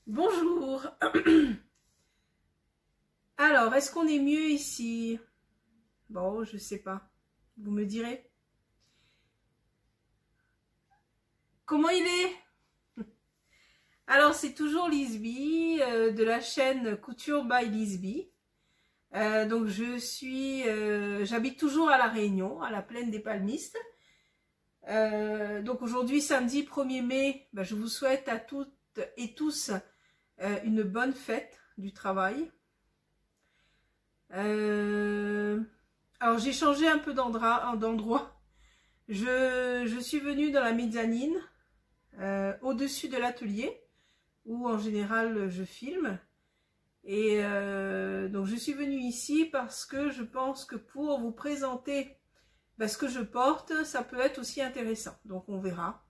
Bonjour. Alors, est-ce qu'on est mieux ici? Bon, je sais pas. Vous me direz. Comment il est? Alors, c'est toujours Lisby de la chaîne Couture by Lisby. Donc, j'habite toujours à La Réunion, à la plaine des Palmistes. Donc, aujourd'hui, samedi 1er mai, je vous souhaite à toutes et tous une bonne fête du travail. Alors j'ai changé un peu d'endroit. Je suis venue dans la mezzanine, au-dessus de l'atelier, où en général je filme. Et donc je suis venue ici parce que je pense que pour vous présenter ce que je porte, ça peut être aussi intéressant. Donc on verra.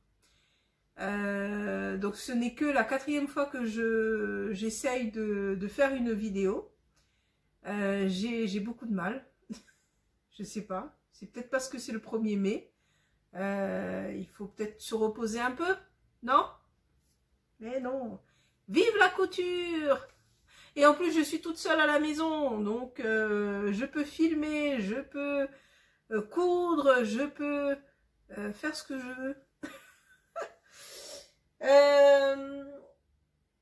Donc ce n'est que la 4e fois que j'essaye de faire une vidéo. J'ai beaucoup de mal. Je sais pas. C'est peut-être parce que c'est le 1er mai. Il faut peut-être se reposer un peu. Non? Mais non. Vive la couture! Et en plus, je suis toute seule à la maison. Donc, je peux filmer, je peux coudre, je peux faire ce que je veux.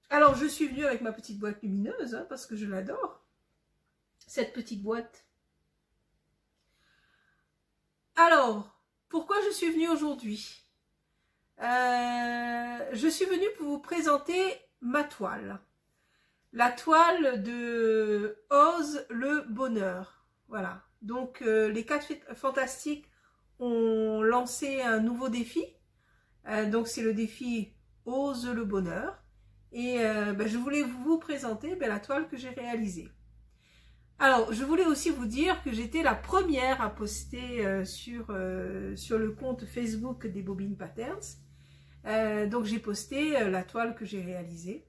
Alors, je suis venue avec ma petite boîte lumineuse, hein, parce que je l'adore. Cette petite boîte. Alors, pourquoi je suis venue aujourd'hui? Je suis venue pour vous présenter ma toile. La toile de Ose le Bonheur. Voilà. Donc, les 4 Fantastiques ont lancé un nouveau défi. Donc, c'est le défi Ose le Bonheur. Et je voulais vous présenter la toile que j'ai réalisée. Alors, je voulais aussi vous dire que j'étais la première à poster sur le compte Facebook des Bobine Patterns. Donc, j'ai posté la toile que j'ai réalisée.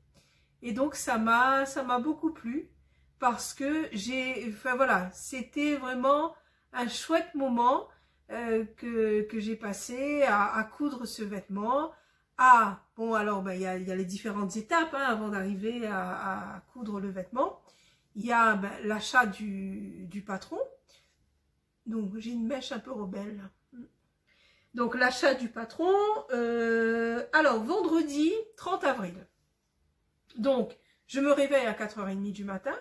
Et donc, ça m'a beaucoup plu parce que voilà, c'était vraiment un chouette moment que j'ai passé à coudre ce vêtement. Bon, alors, il y a les différentes étapes hein, avant d'arriver à coudre le vêtement. Il y a l'achat du patron. Donc, j'ai une mèche un peu rebelle. Donc, l'achat du patron. Alors, vendredi 30 avril. Donc, je me réveille à 4h30 du matin.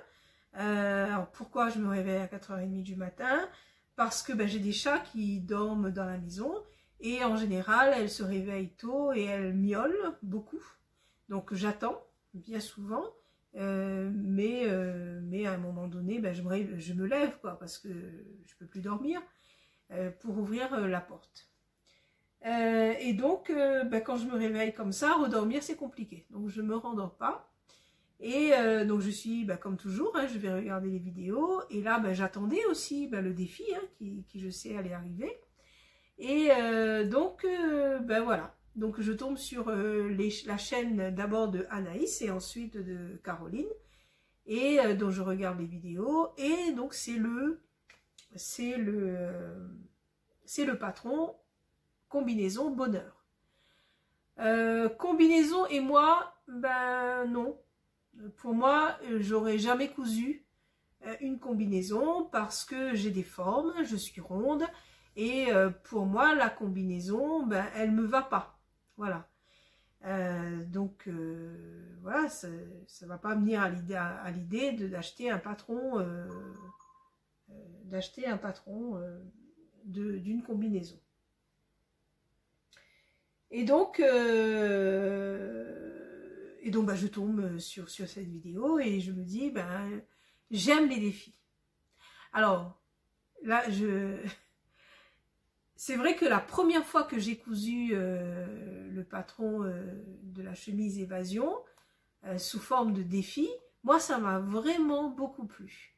Alors, pourquoi je me réveille à 4h30 du matin? Parce que j'ai des chats qui dorment dans la maison. Et en général, elles se réveillent tôt et elles miaulent beaucoup. Donc, j'attends bien souvent. Mais à un moment donné, je me lève quoi, parce que je peux plus dormir pour ouvrir la porte. Et donc, quand je me réveille comme ça, redormir c'est compliqué. Donc je me rendors pas. Et donc je suis comme toujours, hein, je vais regarder les vidéos. Et là, j'attendais aussi le défi hein, qui je sais allait arriver. Et donc, voilà. Donc je tombe sur la chaîne d'abord de Anaïs et ensuite de Caroline. Et donc je regarde les vidéos. Et donc c'est le patron combinaison bonheur. Combinaison et moi, non. Pour moi, j'aurais jamais cousu une combinaison parce que j'ai des formes, je suis ronde. Et pour moi, la combinaison, elle me va pas. Voilà. Donc, voilà, ça va pas venir à l'idée d'acheter un patron, d'une combinaison. Et donc, je tombe sur cette vidéo et je me dis, j'aime les défis. Alors, là, c'est vrai que la première fois que j'ai cousu le patron de la chemise évasion sous forme de défi, moi ça m'a vraiment beaucoup plu.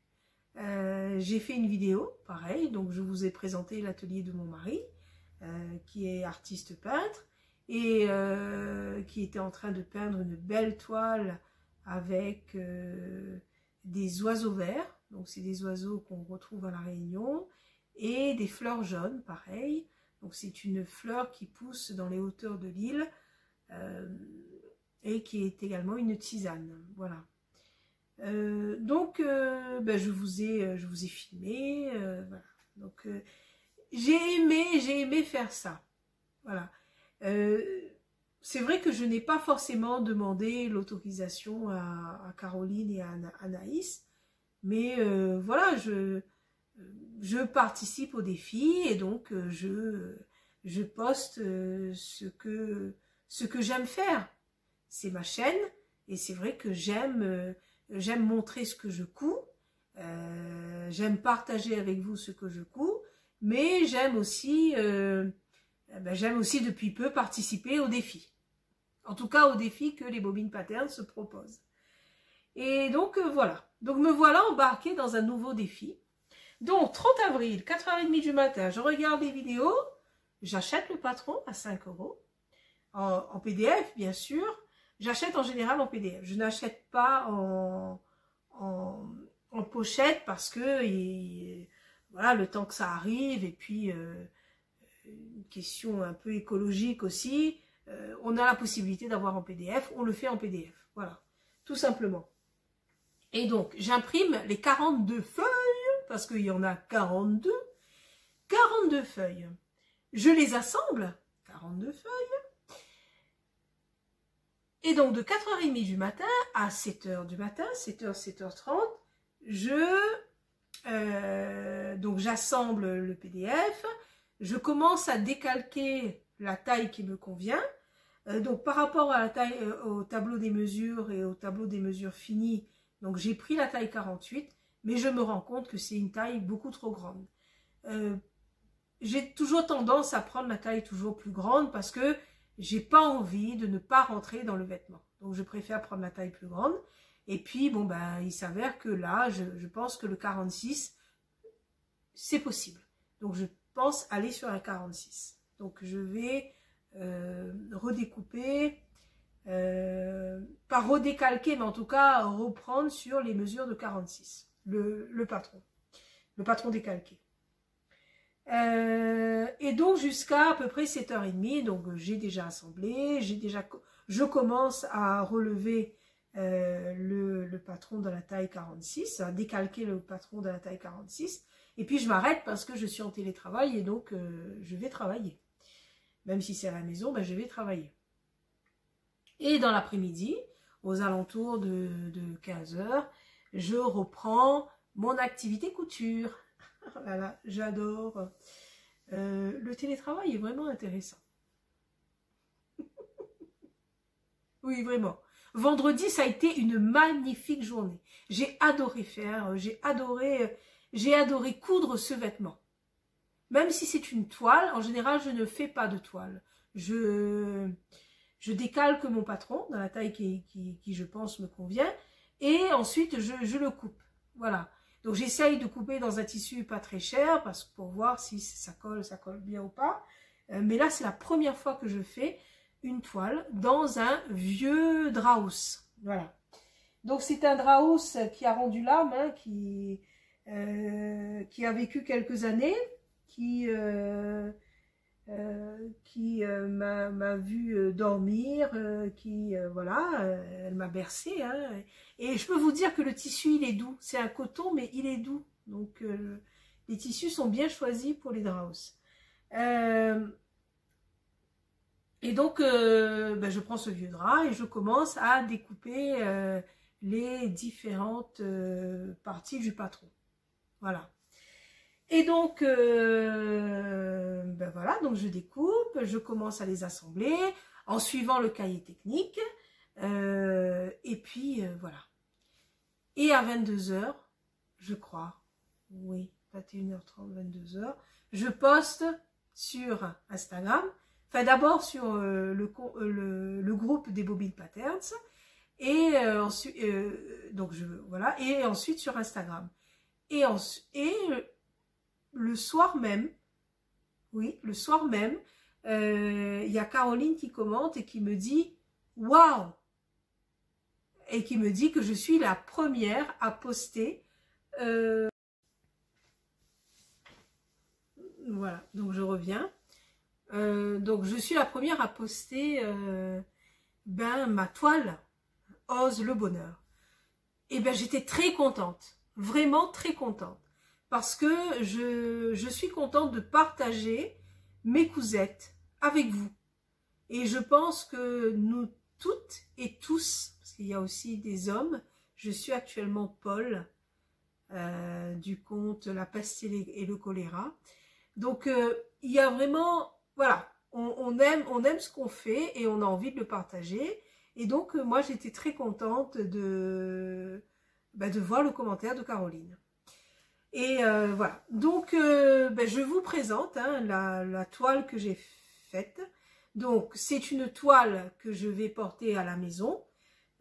J'ai fait une vidéo, pareil, donc je vous ai présenté l'atelier de mon mari, qui est artiste peintre, et qui était en train de peindre une belle toile avec des oiseaux verts, donc c'est des oiseaux qu'on retrouve à La Réunion, et des fleurs jaunes, pareil. Donc c'est une fleur qui pousse dans les hauteurs de l'île. et qui est également une tisane. Voilà. Donc, je vous ai filmé. Voilà. Donc, j'ai aimé faire ça. Voilà. C'est vrai que je n'ai pas forcément demandé l'autorisation à Caroline et à Anaïs, mais voilà, je participe au défi et donc je poste ce que j'aime faire. C'est ma chaîne et c'est vrai que j'aime montrer ce que je couds, j'aime partager avec vous ce que je couds, mais j'aime aussi depuis peu participer au défi. En tout cas, au défi que les bobines patterns se proposent. Et donc, voilà. Donc, me voilà embarquée dans un nouveau défi. Donc, 30 avril, 4h30 du matin, je regarde les vidéos. J'achète le patron à 5 €. En PDF, bien sûr. J'achète en général en PDF. Je n'achète pas en pochette parce que, voilà, le temps que ça arrive et puis... une question un peu écologique aussi, on a la possibilité d'avoir en PDF, on le fait en PDF, voilà, tout simplement. Et donc, j'imprime les 42 feuilles, parce qu'il y en a 42 feuilles. Je les assemble, 42 feuilles, et donc de 4h30 du matin à 7h du matin, 7h, 7h30, donc j'assemble le PDF. Je commence à décalquer la taille qui me convient. Donc par rapport à la taille, au tableau des mesures et au tableau des mesures finies, donc j'ai pris la taille 48, mais je me rends compte que c'est une taille beaucoup trop grande. J'ai toujours tendance à prendre la taille toujours plus grande parce que j'ai pas envie de ne pas rentrer dans le vêtement. Donc je préfère prendre la taille plus grande. Et puis bon il s'avère que là, je pense que le 46, c'est possible. Donc je pense aller sur un 46. Donc je vais redécouper, pas redécalquer, mais en tout cas reprendre sur les mesures de 46, le patron décalqué. Et donc jusqu'à peu près 7h30, donc j'ai déjà assemblé, je commence à relever le patron de la taille 46, à décalquer le patron de la taille 46, et puis je m'arrête parce que je suis en télétravail et donc je vais travailler. Même si c'est à la maison, je vais travailler. Et dans l'après-midi, aux alentours de 15h, je reprends mon activité couture. Voilà, j'adore. Le télétravail est vraiment intéressant. Oui, vraiment. Vendredi, ça a été une magnifique journée. J'ai adoré faire, j'ai adoré coudre ce vêtement. Même si c'est une toile, en général, je ne fais pas de toile. Je décalque mon patron dans la taille qui je pense me convient et ensuite je le coupe. Voilà. Donc j'essaye de couper dans un tissu pas très cher pour voir si ça colle bien ou pas. Mais là, c'est la première fois que je fais une toile dans un vieux Draus. Voilà. Donc c'est un Draus qui a rendu l'âme, hein, qui a vécu quelques années, qui m'a vu dormir, voilà, elle m'a bercée, hein, et je peux vous dire que le tissu il est doux, c'est un coton mais il est doux, donc les tissus sont bien choisis pour les Draus. Et donc je prends ce vieux drap et je commence à découper les différentes parties du patron, voilà. Et donc, voilà, donc je découpe, je commence à les assembler en suivant le cahier technique. Et puis, voilà. Et à 22h, je crois, oui, 21h30, 22h, je poste sur Instagram, enfin d'abord sur le groupe des Bobines Patterns, et ensuite, voilà, et ensuite sur Instagram. Le soir même, oui, le soir même, il y a Caroline qui commente et qui me dit « Waouh !» et qui me dit que je suis la première à poster. Voilà, donc je reviens. Donc je suis la première à poster ben ma toile Ose le bonheur. Et ben j'étais très contente, vraiment très contente, parce que je suis contente de partager mes cousettes avec vous. Et je pense que nous toutes et tous, parce qu'il y a aussi des hommes, je suis actuellement Paul, du conte La peste et le choléra. Donc il y a vraiment, voilà, on aime ce qu'on fait et on a envie de le partager. Et donc moi j'étais très contente de voir le commentaire de Caroline. Et voilà, donc je vous présente hein, la toile que j'ai faite. Donc c'est une toile que je vais porter à la maison,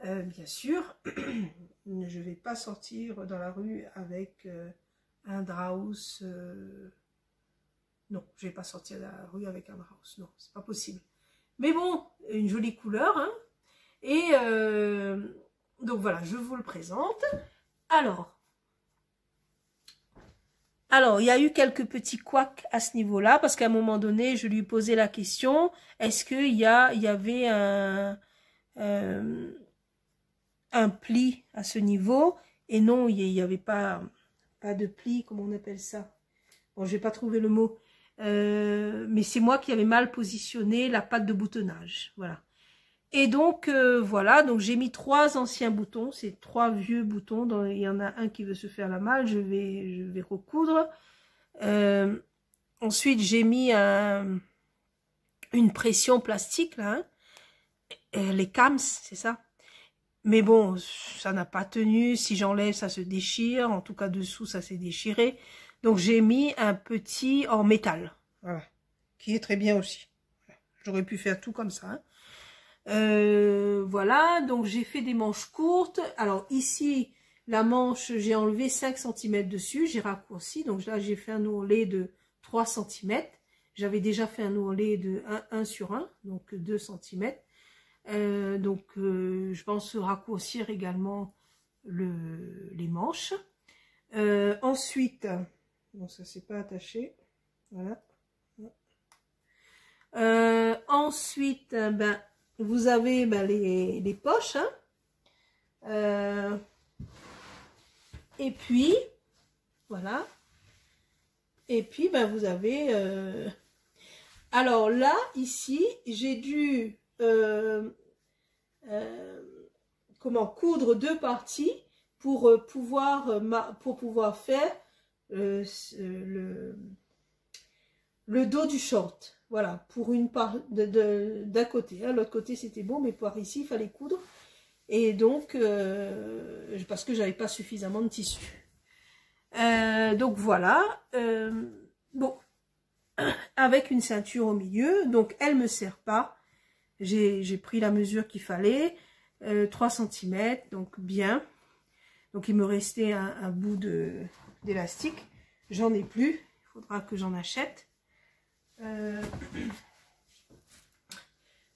bien sûr. Je ne vais pas sortir dans la rue avec un Draus. Non, je ne vais pas sortir dans la rue avec un Draus. Non, c'est pas possible. Mais bon, une jolie couleur. Hein. Et donc voilà, je vous le présente. Alors, il y a eu quelques petits couacs à ce niveau-là, parce qu'à un moment donné, je lui posais la question, est-ce qu'il y avait un pli à ce niveau? Et non, il n'y avait pas de pli, comment on appelle ça? Bon, je n'ai pas trouvé le mot. Mais c'est moi qui avais mal positionné la patte de boutonnage. Voilà. Et donc, voilà, donc j'ai mis 3 anciens boutons, c'est 3 vieux boutons, dont il y en a un qui veut se faire la malle, je vais recoudre. Ensuite, j'ai mis une pression plastique, là, hein, les cams, c'est ça. Mais bon, ça n'a pas tenu, si j'enlève, ça se déchire, en tout cas dessous, ça s'est déchiré. Donc j'ai mis un petit en métal, voilà, qui est très bien aussi. J'aurais pu faire tout comme ça, hein. Voilà, donc j'ai fait des manches courtes. Alors ici, la manche, j'ai enlevé 5 cm dessus, j'ai raccourci. Donc là, j'ai fait un ourlet de 3 cm. J'avais déjà fait un ourlet de 1 sur 1, donc 2 cm. Donc je pense raccourcir également les manches. Ensuite, bon, ça c'est pas attaché. Voilà. Ensuite, vous avez les poches, hein. Et puis, voilà. Et puis, vous avez... Alors là, ici, j'ai dû coudre 2 parties pour pouvoir faire le dos du short. Voilà, pour une part d'un côté. Hein. L'autre côté, c'était bon, mais par ici, il fallait coudre. Et donc, parce que j'avais pas suffisamment de tissu. Donc, voilà. Bon, avec une ceinture au milieu. Donc, elle me sert pas. J'ai pris la mesure qu'il fallait. 3 cm, donc bien. Donc, il me restait un bout d'élastique. J'en ai plus. Il faudra que j'en achète.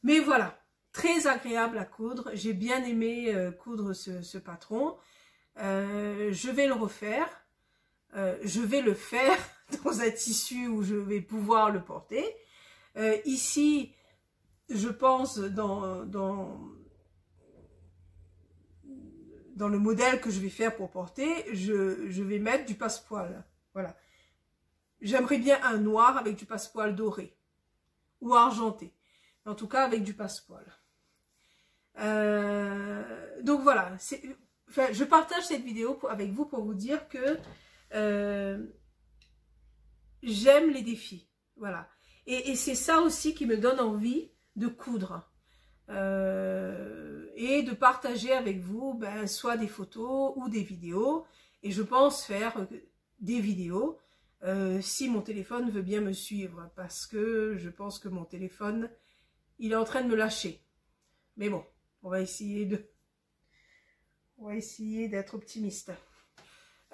Mais voilà, très agréable à coudre. J'ai bien aimé coudre ce patron. Je vais le refaire. Je vais le faire dans un tissu où je vais pouvoir le porter. Ici, je pense dans le modèle que je vais faire pour porter, je vais mettre du passepoil. Voilà. J'aimerais bien un noir avec du passepoil doré ou argenté. En tout cas, avec du passepoil. Donc voilà. Je partage cette vidéo avec vous pour vous dire que j'aime les défis. Voilà. Et c'est ça aussi qui me donne envie de coudre. Et de partager avec vous soit des photos ou des vidéos. Et je pense faire des vidéos. Si mon téléphone veut bien me suivre, parce que je pense que mon téléphone, il est en train de me lâcher. Mais bon, on va essayer d'être optimiste.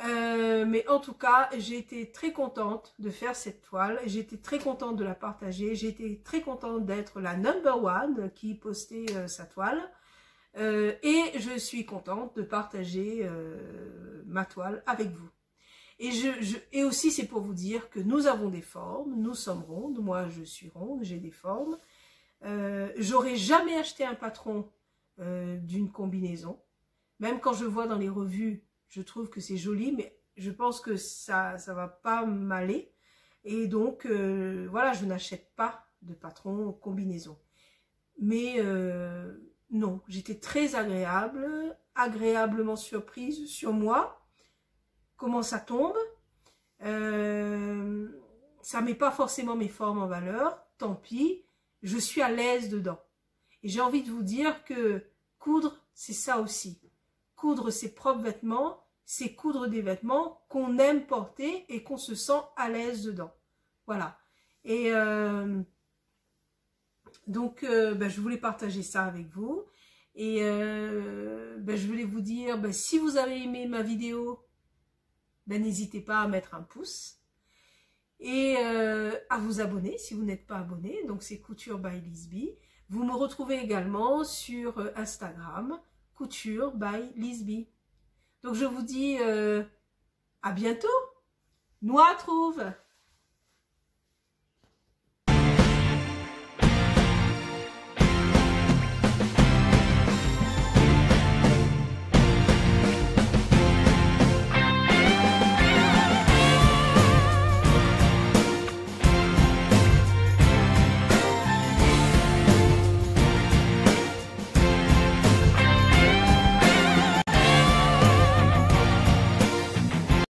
Mais en tout cas, j'ai été très contente de faire cette toile. J'ai été très contente de la partager. J'ai été très contente d'être la #1 qui postait sa toile. Et je suis contente de partager ma toile avec vous. Et aussi, c'est pour vous dire que nous avons des formes, nous sommes rondes, moi je suis ronde, j'ai des formes. J'aurais jamais acheté un patron d'une combinaison. Même quand je vois dans les revues, je trouve que c'est joli, mais je pense que ça va pas m'aller. Et donc, voilà, je n'achète pas de patron combinaison. Mais non, j'étais très agréablement surprise sur moi. Comment ça tombe. Ça met pas forcément mes formes en valeur. Tant pis, je suis à l'aise dedans. Et j'ai envie de vous dire que coudre, c'est ça aussi. Coudre ses propres vêtements, c'est coudre des vêtements qu'on aime porter et qu'on se sent à l'aise dedans. Voilà. Et donc, je voulais partager ça avec vous. Et je voulais vous dire, si vous avez aimé ma vidéo, n'hésitez pas à mettre un pouce. Et à vous abonner si vous n'êtes pas abonné. Donc, c'est Couture by Lisby. Vous me retrouvez également sur Instagram, Couture by Lisby. Donc, je vous dis à bientôt. Nous à trouve.